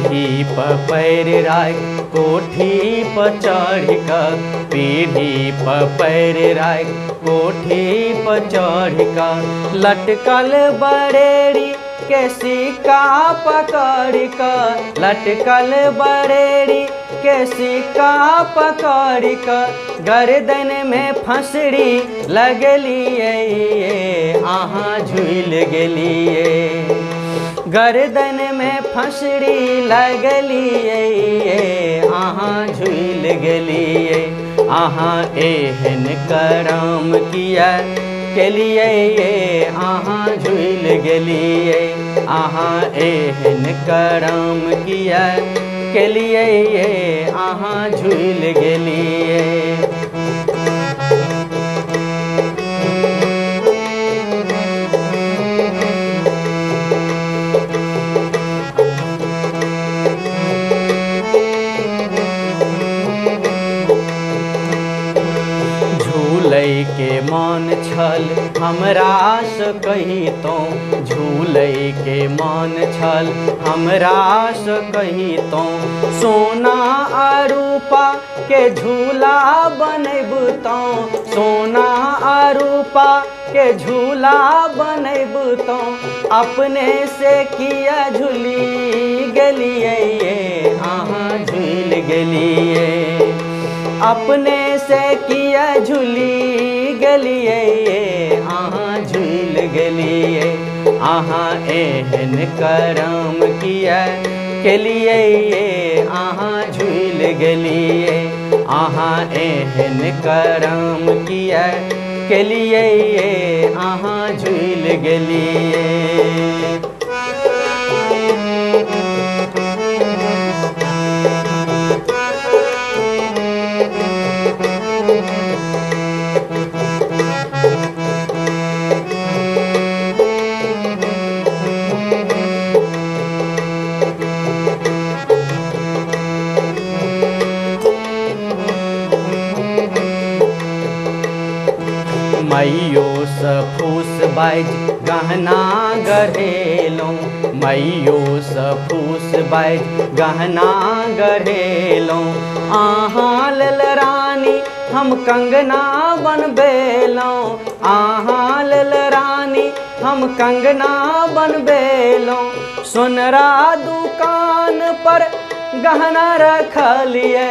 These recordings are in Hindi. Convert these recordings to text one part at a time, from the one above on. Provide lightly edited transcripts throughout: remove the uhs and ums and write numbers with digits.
पीढ़ी पर पैर राख कोठी पर चढ़ कर, पीढ़ी पर पैर राख कोठी पर चढ़ कर, लटकल बरेड़ी के सिक्का पकड़ कर, लटकल बरेड़ी के सिक्का पकड़ कर, गर्दन में फंसड़ी लगलिए अहाँ झूल गेलिए, गर्दन में फंसड़ी लगलिए अहाँ झूल गेलिए, अहाँ एहन करम किया केलिए अहाँ झूल गेलिए, अहाँ एहन करम किया केलिए अहाँ झूल गेलिए। झूलै के मन छल हमरा से कहितौं, झूलै के मन छल हमरा से कहितौं, सोना आ रूपा के झूला बनैबतौं, सोना आ रूपा के झूला बनैबतौं, अपने से किया झूली गेलिए अहाँ झूल गेलिए, अपने से किया झूली गेलिए अहाँ झूल गेलिए, अहाँ एहन करम किया केलिए अहाँ झूल गेलिए, अहाँ एहन करम किया केलिए अहाँ झूल गेलिए। मैयो से फूस बाज गहना गढ़ेलौं, मैयो से फूस बाज गहना गढ़ेलौं, अहाँ लेल रानी हम कंगना बनबेलौं, अहाँ लेल रानी हम कंगना बनबेलौं, सोनरा दुकान पर गहना रखलिए,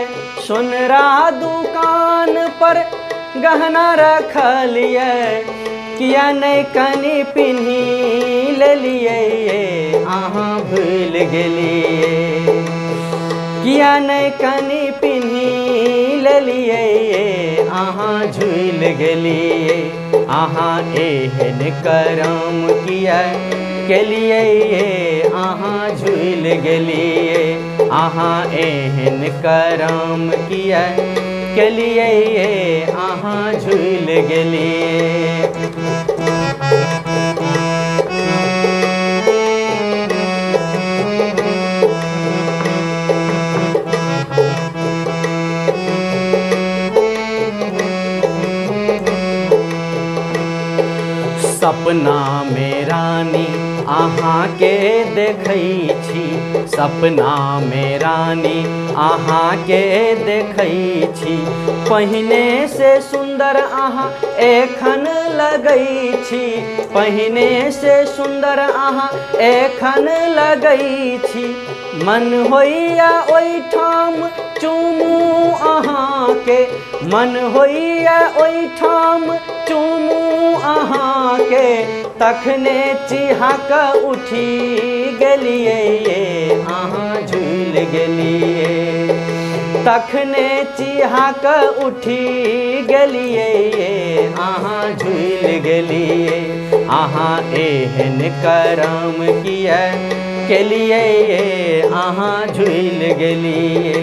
सोनरा दुकान पर गहना रखलिए, किया नहीं कनी पिन्ही लेलिए अहाँ भूल गेलिए, किया नहीं कनी पिन्ही लेलिए अहाँ झूल गेलिए, अहाँ एहन करम किया केलिए अहाँ झूल गेलिए, अहाँ एहन करम किया केलिए अहाँ झूल गेलिए। सपना में रानी अहाँ के देखै छी, सपना में रानी अहाँ के देखै छी, पहिने से सुंदर अहाँ एखन लगै छी, पहिने से सुंदर अहाँ एखन लगै छी, मन होइया ओहिठाम चूमू अहाँ के, मन होइया ओहिठाम चूमू अहाँ के, तखने चिहाक उठी गेलिए अहाँ झूल गेलिए, तखने चिहाक उठी गेलिए अहाँ झूल गेलिए, अहाँ एहन करम किया केलिए अहाँ झूल गेलिए,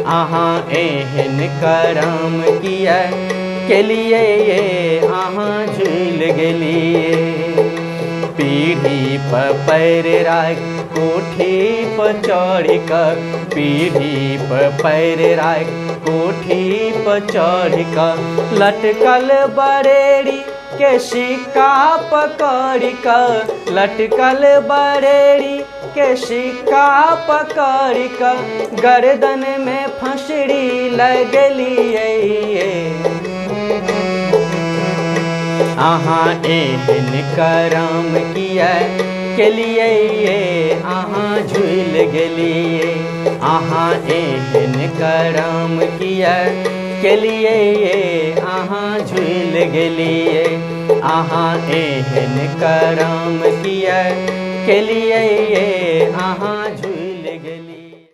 अहाँ एहन करम किया केलिए अहाँ झूल गेलिए। पीढ़ी पर पैर राख कोठी पर चढ़ कर, पीढ़ी पर पैर राख कोठी पर चढ़ कर, लटकल बरेड़ी के सिक्का पकड़ कर, लटकल बरेड़ी के सिक्का पकड़ कर गर्दन में फंसड़ी लगलिए। अहाँ एहन करम किया के लिए अहाँ झूल गेलिए। अहाँ एहन करम किया के लिए अहाँ झूल गेलिए। अहाँ एहन करम किया के लिए अहाँ